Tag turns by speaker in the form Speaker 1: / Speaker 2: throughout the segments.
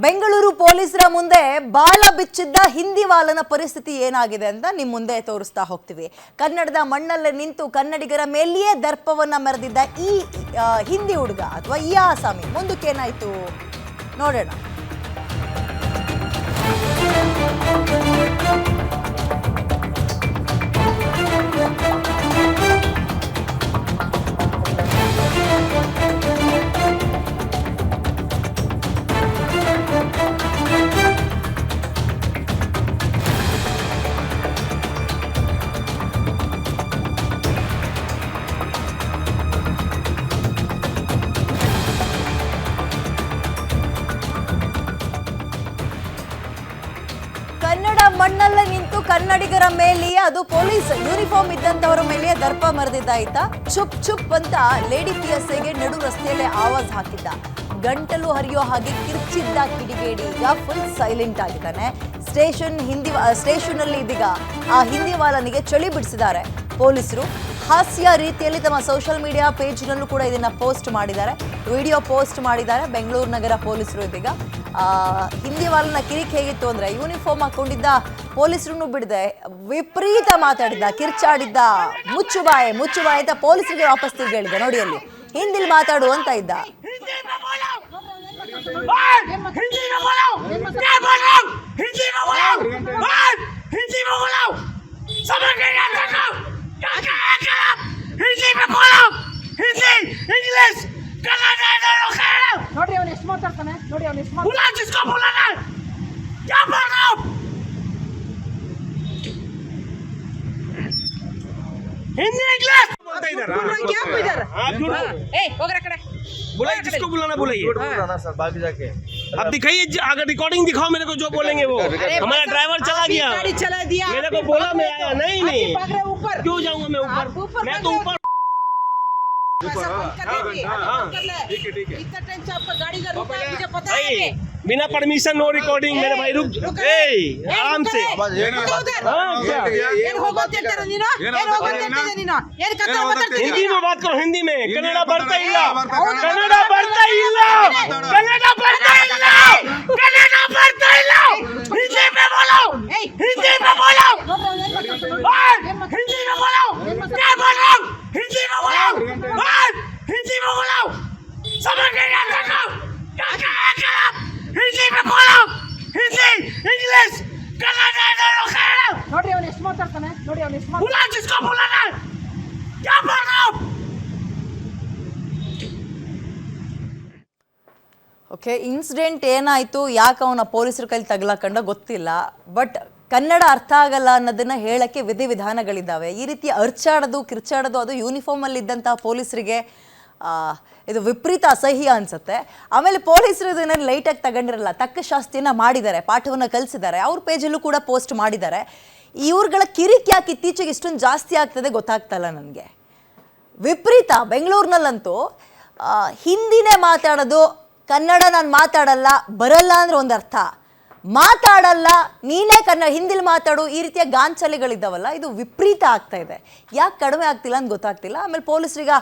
Speaker 1: ಬೆಂಗಳೂರು ಪೊಲೀಸರ ಮುಂದೆ ಬಾಲ ಬಿಚ್ಚಿದ್ದ ಹಿಂದಿವಾಲನ ಪರಿಸ್ಥಿತಿ ಏನಾಗಿದೆ ಅಂತ ನಿಮ್ಮ ಮುಂದೆ ತೋರಿಸ್ತಾ ಹೋಗ್ತೀವಿ. ಕನ್ನಡದ ಮಣ್ಣಲ್ಲೇ ನಿಂತು ಕನ್ನಡಿಗರ ಮೇಲೆಯೇ ದರ್ಪವನ್ನ ಮೆರೆದಿದ್ದ ಈ ಹಿಂದಿ ಹುಡುಗ ಅಥವಾ ಈ ಆಸಾಮಿ ಮುಂದಕ್ಕೇನಾಯ್ತು ನೋಡೋಣ. ಕನ್ನಡ ಮಣ್ಣಲ್ಲೇ ನಿಂತು ಕನ್ನಡಿಗರ ಮೇಲೆಯೇ, ಅದು ಪೊಲೀಸ್ ಯೂನಿಫಾರ್ಮ್ ಇದ್ದಂತವರ ಮೇಲೆ ದರ್ಪ ಮೆರೆದಿದ್ದಾಯ್ತಾ. ಚುಪ್ ಚುಪ್ ಅಂತ ಲೇಡಿ PSIಗೆ ನಡು ರಸ್ತೆಯಲ್ಲೇ ಆವಾಜ್ ಹಾಕಿದ್ದ. ಗಂಟಲು ಹರಿಯೋ ಹಾಗೆ ಕಿರ್ಚಿದ್ದ ಕಿಡಿಗೇಡಿ ಈಗ ಫುಲ್ ಸೈಲೆಂಟ್ ಆಗಿದ್ದಾನೆ. ಸ್ಟೇಷನ್ ಅಲ್ಲಿ ಇದೀಗ ಆ ಹಿಂದಿವಾಲನಿಗೆ ಚಳಿ ಬಿಡಿಸಿದ್ದಾರೆ ಪೊಲೀಸರು. ಹಾಸ್ಯ ರೀತಿಯಲ್ಲಿ ತಮ್ಮ ಸೋಷಿಯಲ್ ಮೀಡಿಯಾ ಪೇಜ್ನಲ್ಲೂ ಕೂಡ ಇದನ್ನ ಪೋಸ್ಟ್ ಮಾಡಿದ್ದಾರೆ, ವಿಡಿಯೋ ಪೋಸ್ಟ್ ಮಾಡಿದ್ದಾರೆ. ಬೆಂಗಳೂರು ನಗರ ಪೊಲೀಸರು ಇದೀಗ ಹಿಂದಿವಾಲನ ಕಿರಿಕ್ ಹೇಗಿತ್ತು ಅಂದ್ರೆ, ಯೂನಿಫಾರ್ಮ್ ಹಾಕೊಂಡಿದ್ದ ಪೊಲೀಸರನ್ನು ಬಿಡದೆ ವಿಪರೀತ ಮಾತಾಡಿದ್ದ, ಕಿರ್ಚಾಡಿದ್ದ. ಮುಚ್ಚು ಬಾಯ್ ಅಂತ ಪೊಲೀಸರಿಗೆ ವಾಪಸ್ ತಿರುಗಿ ಹೇಳಿದ್ದ. ನೋಡಿ ಅಲ್ಲಿ ಹಿಂದಿಲ್ ಮಾತಾಡು ಅಂತ ಇದ್ದ.
Speaker 2: ನೋಡ್ರಿ ಅವನು ಎಷ್ಟು ಮಾತಾಡ್ತಾನೆ, ನೋಡಿ ಅವನು ಎಷ್ಟು
Speaker 3: हिंदी इंग्लिश बोलता इधर
Speaker 2: क्या इधर ए होगरा कड़े
Speaker 3: बुलाइए, जिसको बुलाना बुलाइए
Speaker 4: सर बाकी जाके
Speaker 3: अब दिखाइए, अगर रिकॉर्डिंग दिखाओ मेरे को जो बोलेंगे वो। हमारा ड्राइवर चला गया,
Speaker 2: गाड़ी चला दिया,
Speaker 3: मेरे को बोला मैं आया नहीं
Speaker 2: भाग रहे ऊपर।
Speaker 3: क्यों जाऊंगा मैं ऊपर? मैं तो ऊपर
Speaker 2: ठीक है इतना टाइम से आपका गाड़ी का रुका है, मुझे पता है।
Speaker 3: बिना परमिशन नो रिकॉर्डिंग मेरे भाई रुक आराम से। हिंदी में बात करो, हिंदी में। कन्नड़ा बढ़ता ही ला, कन्नड़ा बढ़ता ही ला, कन्नड़ा बढ़ता ही ला, कन्नड़ा बढ़ता ही ला। हिंदी में बोलो, हिंदी में बोलो, हिंदी में बोलो, क्या बोल रहा हूँ? हिंदी में बोलो, हिंदी में बोलो, समझ नहीं आता क्या हिंदी में बोलो, हिंदी इंग्लिश कन्नड़ा
Speaker 2: ನೋಡ್ರಿ ಅವನು ಎಷ್ಟು ಮಾತಾಡ್ತಾನೆ, ನೋಡಿ ಅವನು ಎಷ್ಟು
Speaker 3: बुला जिसको बुलाना है, क्या बोल रहा हूँ?
Speaker 1: ಓಕೆ, ಇನ್ಸಿಡೆಂಟ್ ಏನಾಯಿತು, ಯಾಕೆ ಅವನ ಪೊಲೀಸರ ಕೈಲಿ ತಗಲಾಕಂಡ ಗೊತ್ತಿಲ್ಲ. ಬಟ್ ಕನ್ನಡ ಅರ್ಥ ಆಗಲ್ಲ ಅನ್ನೋದನ್ನ ಹೇಳಕ್ಕೆ ವಿಧಿವಿಧಾನಗಳಿದ್ದಾವೆ. ಈ ರೀತಿ ಅರ್ಚಾಡೋದು ಕಿರ್ಚಾಡೋದು ಅದು ಯೂನಿಫಾರ್ಮಲ್ಲಿ ಇದ್ದಂಥ ಪೊಲೀಸರಿಗೆ ಇದು ವಿಪರೀತ ಅಸಹ್ಯ ಅನಿಸುತ್ತೆ. ಆಮೇಲೆ ಪೊಲೀಸರು ಇದನ್ನು ಲೈಟಾಗಿ ತಗೊಂಡಿರಲ್ಲ, ತಕ್ಕ ಶಾಸ್ತಿಯನ್ನು ಮಾಡಿದ್ದಾರೆ, ಪಾಠವನ್ನು ಕಲಿಸಿದ್ದಾರೆ. ಅವ್ರ ಪೇಜಲ್ಲೂ ಕೂಡ ಪೋಸ್ಟ್ ಮಾಡಿದ್ದಾರೆ. ಇವ್ರುಗಳ ಕಿರಿಕ್ ಯಾಕೆ ಇತ್ತೀಚೆಗೆ ಇಷ್ಟೊಂದು ಜಾಸ್ತಿ ಆಗ್ತದೆ ಗೊತ್ತಾಗ್ತಲ್ಲ ನನಗೆ. ವಿಪರೀತ. ಬೆಂಗಳೂರಿನಲ್ಲಂತೂ ಹಿಂದಿನೇ ಮಾತಾಡೋದು, ಕನ್ನಡ ನಾನು ಮಾತಾಡಲ್ಲ, ಬರಲ್ಲ ಅಂದ್ರೆ ಒಂದು ಅರ್ಥ, ಮಾತಾಡಲ್ಲ ನೀನೇ ಹಿಂದಿಲಿ ಮಾತಾಡು, ಈ ರೀತಿಯ ಗಾಂಚಲಿಗಳಿದ್ದಾವಲ್ಲ, ಇದು ವಿಪರೀತ ಆಗ್ತಾ ಇದೆ. ಯಾಕೆ ಕಡಿಮೆ ಆಗ್ತಿಲ್ಲ ಅಂತ ಗೊತ್ತಾಗ್ತಿಲ್ಲ. ಆಮೇಲೆ ಪೊಲೀಸರಿಗ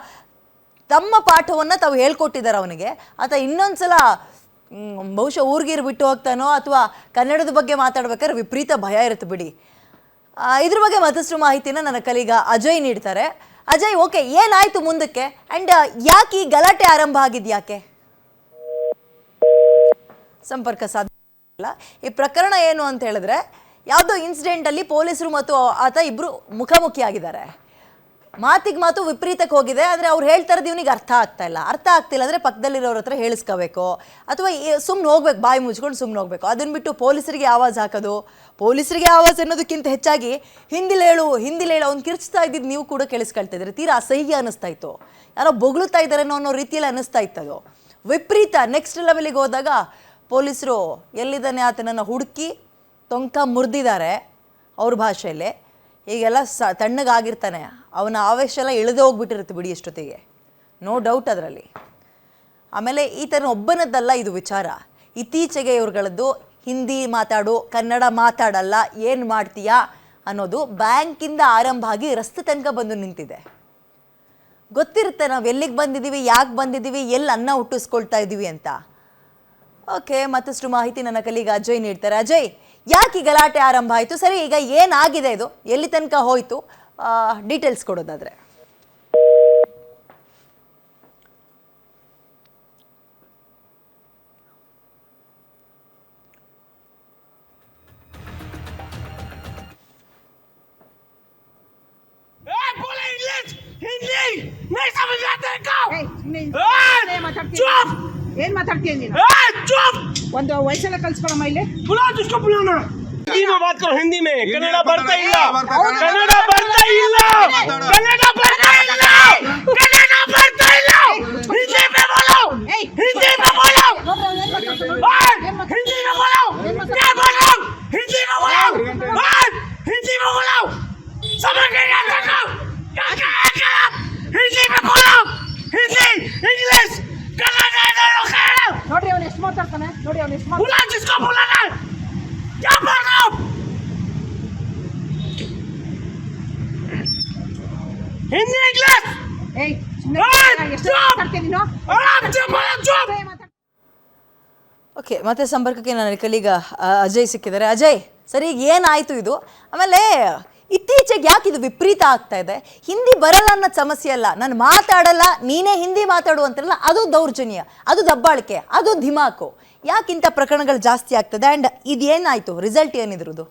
Speaker 1: ತಮ್ಮ ಪಾಠವನ್ನು ತಾವು ಹೇಳ್ಕೊಟ್ಟಿದ್ದಾರೆ ಅವನಿಗೆ. ಆತ ಇನ್ನೊಂದ್ಸಲ ಬಹುಶಃ ಊರ್ಗೀರು ಬಿಟ್ಟು ಹೋಗ್ತಾನೋ ಅಥವಾ ಕನ್ನಡದ ಬಗ್ಗೆ ಮಾತಾಡ್ಬೇಕಾದ್ರೆ ವಿಪರೀತ ಭಯ ಇರುತ್ತೆ ಬಿಡಿ. ಇದ್ರ ಬಗ್ಗೆ ಮತ್ತಷ್ಟು ಮಾಹಿತಿನ ನನ್ನ ಕಲೀಗ ಅಜಯ್ ನೀಡ್ತಾರೆ. ಅಜಯ್, ಓಕೆ, ಏನಾಯ್ತು ಮುಂದಕ್ಕೆ ಆ್ಯಂಡ್ ಯಾಕೆ ಈ ಗಲಾಟೆ ಆರಂಭ ಆಗಿದ್ದು, ಯಾಕೆ ಸಂಪರ್ಕ ಸಾಧ್ಯ ಇಲ್ಲ? ಈ ಪ್ರಕರಣ ಏನು ಅಂತ ಹೇಳಿದ್ರೆ, ಯಾವುದೋ ಇನ್ಸಿಡೆಂಟಲ್ಲಿ ಪೊಲೀಸರು ಮತ್ತು ಆತ ಇಬ್ಬರು ಮುಖಾಮುಖಿ ಆಗಿದ್ದಾರೆ. ಮಾತಿಗೆ ಮಾತು ವಿಪರೀತಕ್ಕೆ ಹೋಗಿದೆ. ಆದರೆ ಅವ್ರು ಹೇಳ್ತಾ ಇರೋದು ಇವನಿಗೆ ಅರ್ಥ ಆಗ್ತಿಲ್ಲ ಅಂದರೆ ಪಕ್ಕದಲ್ಲಿರೋರ ಹತ್ರ ಹೇಳಿಸ್ಕೋಬೇಕು ಅಥವಾ ಸುಮ್ಮನೆ ಹೋಗ್ಬೇಕು, ಬಾಯಿ ಮುಚ್ಕೊಂಡು ಸುಮ್ಮನೆ ಹೋಗ್ಬೇಕು. ಅದನ್ನ ಬಿಟ್ಟು ಪೊಲೀಸರಿಗೆ ಆವಾಜ್ ಹಾಕೋದು, ಪೊಲೀಸರಿಗೆ ಆವಾಜ್ ಅನ್ನೋದಕ್ಕಿಂತ ಹೆಚ್ಚಾಗಿ ಹಿಂದಿಲಿ ಹೇಳು ಅವ್ನು ಕಿರ್ಚ್ತಾ ಇದ್ದಿದ್ದು ನೀವು ಕೂಡ ಕೇಳಿಸ್ಕೊಳ್ತಾ ಇದ್ರಿ. ತೀರಾ ಅಸಹ್ಯ ಅನ್ನಿಸ್ತಾ ಇತ್ತು, ಯಾರೋ ಬೊಗಳುತ್ತಾ ಇದ್ದಾರೇನೋ ಅನ್ನೋ ರೀತಿಯಲ್ಲಿ ಅನ್ನಿಸ್ತಾ ಇತ್ತು. ಅದು ವಿಪರೀತ. ನೆಕ್ಸ್ಟ್ ಲೆವೆಲಿಗೆ ಹೋದಾಗ ಪೊಲೀಸರು ಎಲ್ಲಿದ್ದಾನೆ ಆತನನ್ನು ಹುಡುಕಿ ಟೊಂಕ ಮುರಿದಿದ್ದಾರೆ ಅವ್ರ ಭಾಷೆಯಲ್ಲಿ. ಈಗೆಲ್ಲ ತಣ್ಣಗಾಗಿರ್ತಾನೆ, ಅವನ ಆವೇಶ ಎಲ್ಲ ಇಳಿದು ಹೋಗ್ಬಿಟ್ಟಿರುತ್ತೆ ಬಿಡಿ ಎಷ್ಟೊತ್ತಿಗೆ, ನೋ ಡೌಟ್ ಅದರಲ್ಲಿ. ಆಮೇಲೆ ಈತನ ಒಬ್ಬನದ್ದಲ್ಲ ಇದು ವಿಚಾರ. ಇತ್ತೀಚೆಗೆ ಇವ್ರುಗಳದ್ದು ಹಿಂದಿ ಮಾತಾಡು, ಕನ್ನಡ ಮಾತಾಡಲ್ಲ, ಏನು ಮಾಡ್ತೀಯಾ ಅನ್ನೋದು ಬ್ಯಾಂಕಿಂದ ಆರಂಭ ಆಗಿ ರಸ್ತೆ ತನಕ ಬಂದು ನಿಂತಿದೆ. ಗೊತ್ತಿರುತ್ತೆ ನಾವು ಎಲ್ಲಿಗೆ ಬಂದಿದ್ದೀವಿ, ಯಾಕೆ ಬಂದಿದ್ದೀವಿ, ಎಲ್ಲಿ ಅನ್ನ ಹುಟ್ಟಿಸ್ಕೊಳ್ತಾ ಇದ್ದೀವಿ ಅಂತ. ಓಕೆ, ಮತ್ತಷ್ಟು ಮಾಹಿತಿ ನನ್ನ ಕಲೀಗ ಅಜಯ್ ನೀಡ್ತಾರೆ. ಅಜಯ್, ಯಾಕೆ ಈ ಗಲಾಟೆ ಆರಂಭ ಆಯಿತು? ಸರಿ, ಈಗ ಏನಾಗಿದೆ ಇದು, ಎಲ್ಲಿ ತನಕ ಹೋಯಿತು, ಡೀಟೇಲ್ಸ್ ಕೊಡೋದಾದ್ರೆ.
Speaker 2: ಏನ್ ಮಾತಾಡ್ತೀಯ ನೀನು? ಒಂದು ವಯಸ್ಸೆಲ್ಲ ಕಲ್ಸ್ಕೊಳಮ್ಮ ಇಲ್ಲಿ.
Speaker 3: हिंदी में बात करो, हिंदी में. कन्नड़ा ಬರ್ತಾ ಇಲ್ಲ, ಕನ್ನಡ ಬರ್ತಾ ಇಲ್ಲ, ಕನ್ನಡ ಬರ್ತಾ ಇಲ್ಲ, ಕನ್ನಡ ಬರ್ತಾ ಇಲ್ಲ. हिंदी में बोलो, हिंदी में बोलो, हिंदी में बोलो, क्या बोलो, हिंदी में बोलो, हिंदी में बोलो. समझ नहीं आता क्या? हिंदी में बोलो, हिंदी, इंग्लिश, कन्नड़
Speaker 2: ನೋಡ್ರಿ ಅವ್ನು ಎಷ್ಟು ಮಾತಾಡ್ತಾನೆ, ನೋಡಿ ಅವ್ನು ಎಷ್ಟು
Speaker 3: बोला जिसको बोला क्या बोल रहा हूँ? हिंदी इंग्लिश.
Speaker 2: ಏಯ್ ಸುಮ್ಮನೆ ಎಷ್ಟು ಮಾತಾಡ್ತೀಯ ನೀನು?
Speaker 1: ಓಕೆ, ಮತ್ತೆ ಸಂಪರ್ಕಕ್ಕೆ ನನ್ನ ಕಲೀಗ ಅಜಯ್ ಸಿಕ್ಕಿದ್ದಾರೆ. ಅಜಯ್, ಸರಿ, ಈಗ ಏನಾಯಿತು ಇದು? ಆಮೇಲೆ ಇತ್ತೀಚೆಗೆ ಯಾಕೆ ಇದು ವಿಪರೀತ ಆಗ್ತಾ ಇದೆ? ಹಿಂದಿ ಬರಲ್ಲ ಅನ್ನೋದು ಸಮಸ್ಯೆ ಅಲ್ಲ, ನಾನು ಮಾತಾಡಲ್ಲ, ನೀನೇ ಹಿಂದಿ ಮಾತಾಡು ಅಂತಾರಲ್ಲ, ಅದು ದೌರ್ಜನ್ಯ, ಅದು ದಬ್ಬಾಳಿಕೆ, ಅದು ಧಿಮಾಕು. ಯಾಕಿಂತ ಪ್ರಕರಣಗಳು ಜಾಸ್ತಿ ಆಗ್ತದೆ? ಆ್ಯಂಡ್ ಇದೇನಾಯಿತು, ರಿಸಲ್ಟ್ ಏನಿದ್ರದ್ದು?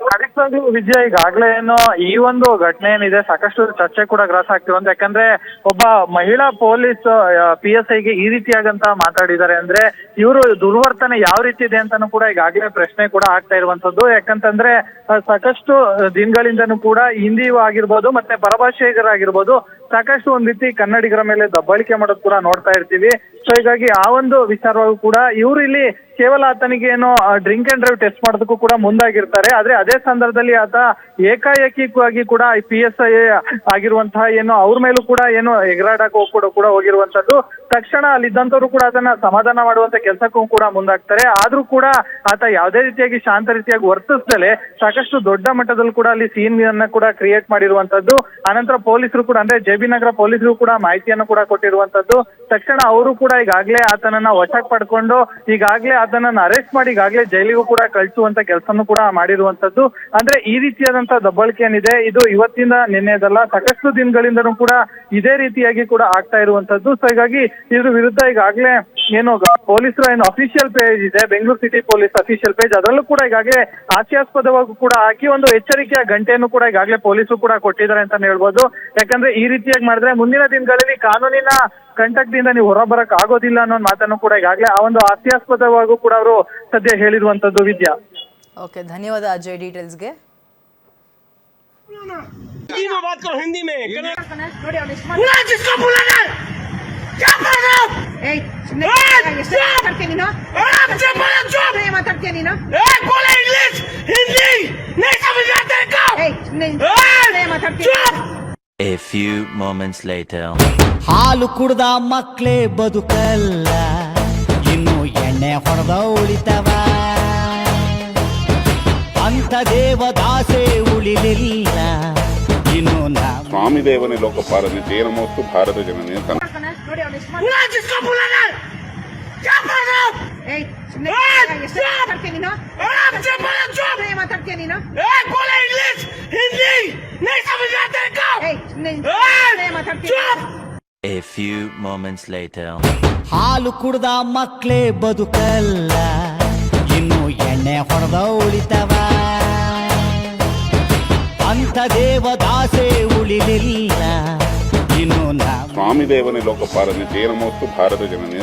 Speaker 4: ಖಂಡಿತವಾಗ್ಲೂ ವಿಜಯ, ಈಗಾಗಲೇ ಏನು ಈ ಒಂದು ಘಟನೆ ಏನಿದೆ ಸಾಕಷ್ಟು ಚರ್ಚೆ ಕೂಡ ಗ್ರಾಸ ಆಗ್ತಿರುವಂತ. ಯಾಕಂದ್ರೆ ಒಬ್ಬ ಮಹಿಳಾ ಪೊಲೀಸ್ PSIಗೆ ಈ ರೀತಿಯಾಗಂತ ಮಾತಾಡಿದ್ದಾರೆ ಅಂದ್ರೆ ಇವರು ದುರ್ವರ್ತನೆ ಯಾವ ರೀತಿ ಇದೆ ಅಂತಾನು ಕೂಡ ಈಗಾಗಲೇ ಪ್ರಶ್ನೆ ಕೂಡ ಆಗ್ತಾ ಇರುವಂತದ್ದು. ಯಾಕಂತಂದ್ರೆ ಸಾಕಷ್ಟು ದಿನಗಳಿಂದನೂ ಕೂಡ ಹಿಂದಿ ಆಗಿರ್ಬೋದು ಮತ್ತೆ ಪರಭಾಷೆಗರಾಗಿರ್ಬೋದು ಸಾಕಷ್ಟು ಒಂದ್ ರೀತಿ ಕನ್ನಡಿಗರ ಮೇಲೆ ದಬ್ಬಾಳಿಕೆ ಮಾಡೋದು ಕೂಡ ನೋಡ್ತಾ ಇರ್ತೀವಿ. ಸೊ ಹೀಗಾಗಿ ಆ ಒಂದು ವಿಚಾರವಾಗೂ ಕೂಡ ಇವರು ಇಲ್ಲಿ ಕೇವಲ ಆತನಿಗೆ ಏನೋ ಡ್ರಿಂಕ್ ಅಂಡ್ ಡ್ರೈವ್ ಟೆಸ್ಟ್ ಮಾಡೋದಕ್ಕೂ ಕೂಡ ಮುಂದಾಗಿರ್ತಾರೆ. ಆದ್ರೆ ಅದೇ ಸಂದರ್ಭದಲ್ಲಿ ಆತ ಏಕಾಏಕಿಯಾಗಿ ಕೂಡ PSI ಆಗಿರುವಂತಹ ಏನು ಅವ್ರ ಮೇಲೂ ಕೂಡ ಏನು ಎಗರಾಡಕ್ಕೆ ಕೂಡ ಹೋಗಿರುವಂತದ್ದು. ತಕ್ಷಣ ಅಲ್ಲಿದ್ದಂಥವ್ರು ಕೂಡ ಅದನ್ನ ಸಮಾಧಾನ ಮಾಡುವಂತ ಕೆಲಸಕ್ಕೂ ಕೂಡ ಮುಂದಾಗ್ತಾರೆ. ಆದ್ರೂ ಕೂಡ ಆತ ಯಾವುದೇ ರೀತಿಯಾಗಿ ಶಾಂತ ರೀತಿಯಾಗಿ ವರ್ತಿಸ್ದಲೆ ಸಾಕಷ್ಟು ದೊಡ್ಡ ಮಟ್ಟದಲ್ಲಿ ಕೂಡ ಅಲ್ಲಿ ಸೀನ್ ಅನ್ನ ಕೂಡ ಕ್ರಿಯೇಟ್ ಮಾಡಿರುವಂತದ್ದು. ಆನಂತರ ಪೊಲೀಸರು ಕೂಡ ಅಂದ್ರೆ JB ನಗರ ಪೊಲೀಸರು ಕೂಡ ಮಾಹಿತಿಯನ್ನು ಕೂಡ ಕೊಟ್ಟಿರುವಂತದ್ದು. ತಕ್ಷಣ ಅವರು ಕೂಡ ಈಗಾಗಲೇ ಆತನನ್ನ ವಶಕ್ಕೆ ಪಡ್ಕೊಂಡು ಈಗಾಗಲೇ ಆತನನ್ನ ಅರೆಸ್ಟ್ ಮಾಡಿ ಈಗಾಗಲೇ ಜೈಲಿಗೂ ಕೂಡ ಕಳಿಸುವಂತ ಕೆಲಸನೂ ಕೂಡ ಮಾಡಿರುವಂತದ್ದು. ಅಂದ್ರೆ ಈ ರೀತಿಯಾದಂತ ದಬ್ಬಾಳಿಕೆ ಏನಿದೆ ಇದು ಇವತ್ತಿಂದ ನಿನ್ನೆದಲ್ಲ, ಸಾಕಷ್ಟು ದಿನಗಳಿಂದನೂ ಕೂಡ ಇದೇ ರೀತಿಯಾಗಿ ಕೂಡ ಆಗ್ತಾ ಇರುವಂತದ್ದು. ಸೊ ಹೀಗಾಗಿ ಇದ್ರ ವಿರುದ್ಧ ಈಗಾಗಲೇ ಏನು ಪೊಲೀಸರ ಏನು ಅಫಿಷಿಯಲ್ ಪೇಜ್ ಇದೆ, Bengaluru city police official page, ಅದರಲ್ಲೂ ಕೂಡ ಈಗಾಗಲೇ ಹಾಸ್ಯಾಸ್ಪದವಾಗಿ ಕೂಡ ಹಾಕಿ ಒಂದು ಎಚ್ಚರಿಕೆಯ ಗಂಟೆಯನ್ನು ಕೂಡ ಈಗಾಗಲೇ ಪೊಲೀಸರು ಕೂಡ ಕೊಟ್ಟಿದ್ದಾರೆ ಅಂತಾನೆ ಹೇಳ್ಬೋದು. ಯಾಕಂದ್ರೆ ಈ ರೀತಿಯಾಗಿ ಮಾಡಿದ್ರೆ ಮುಂದಿನ ದಿನಗಳಲ್ಲಿ ಕಾನೂನಿನ ಕಂಟಕದಿಂದ ನೀವು ಹೊರಬರಕ್ ಆಗೋದಿಲ್ಲ ಅನ್ನೋ ಮಾತನ್ನು ಕೂಡ ಈಗಾಗಲೇ ಆ ಒಂದು ಹಾಸ್ಯಾಸ್ಪದವಾಗೂ ಕೂಡ ಅವರು ಸದ್ಯ ಹೇಳಿರುವಂತದ್ದು. ವಿದ್ಯಾ,
Speaker 1: ಓಕೆ, ಧನ್ಯವಾದ ಅಜಯ್ ಡೀಟೇಲ್ಸ್ಗೆ.
Speaker 3: हिंदी में बात करो, हिंदी में.
Speaker 2: ನೋಡಿ ಅವ್ನು ಎಷ್ಟು
Speaker 3: बोला जिसको बोला क्या बोल रहा हूँ?
Speaker 2: ಏಯ್ ಸುಮ್ಮನೆ ಎಷ್ಟು ಮಾತಾಡ್ತೀಯ ನೀನು? ಏನ್ ಮಾತಾಡ್ತೀಯ ನೀನು?
Speaker 3: बोले इंग्लिश, हिंदी नहीं समझ आता क्या?
Speaker 2: ಏಯ್ ಸುಮ್ಮನೆ ಮಾತಾಡ್ತೀಯ?
Speaker 5: A few moments later.
Speaker 6: ಹಾಲು ಕುಡ್ದ ಮಕ್ಕಳೇ ಬದುಕಲ್ಲ, ಇನ್ನು ಎಣ್ಣೆ ಹೊಡೆದ ಉಳಿತವ, ಅಂತ ದೇವದಾಸೆ ಉಳಿಲಿಲ್ಲ, ಇನ್ನು
Speaker 7: ಸ್ವಾಮಿ ದೇವನೇ ಲೋಕಪಾಲನೆ ಜೇನಮೋಸ್ತು ಭಾರತ ಜನನೇ
Speaker 2: ನೋಡಿ ಅವ್ನು ಎಷ್ಟು
Speaker 3: बोला जिसको बोला क्या बोल रहा हूँ?
Speaker 2: ಏಯ್ ಸುಮ್ಮನೆ ಎಷ್ಟು ಮಾತಾಡ್ತೀಯ ನೀನು? ಏನ್ ಮಾತಾಡ್ತೀಯ ನೀನು?
Speaker 3: बोले इंग्लिश, हिंदी नहीं समझ आता क्या?
Speaker 2: ಏಯ್ ಸುಮ್ಮನೆ ಮಾತಾಡ್ತೀಯ?
Speaker 5: A few moments later.
Speaker 6: ಹಾಲು ಕುಡ್ದ ಮಕ್ಕಳೇ ಬದುಕಲ್ಲ, ಇನ್ನು ಎಣ್ಣೆ ಹೊಡೆದ ಉಳಿತವ, ಅಂತ ದೇವದಾಸೆ ಉಳಿಲಿಲ್ಲ, ಇನ್ನು
Speaker 7: ಸ್ವಾಮಿ ದೇವನೇ ಲೋಕಪಾಲನೆ ಜೇನಮೋಸ್ತು ಭಾರತ ಜನನೇ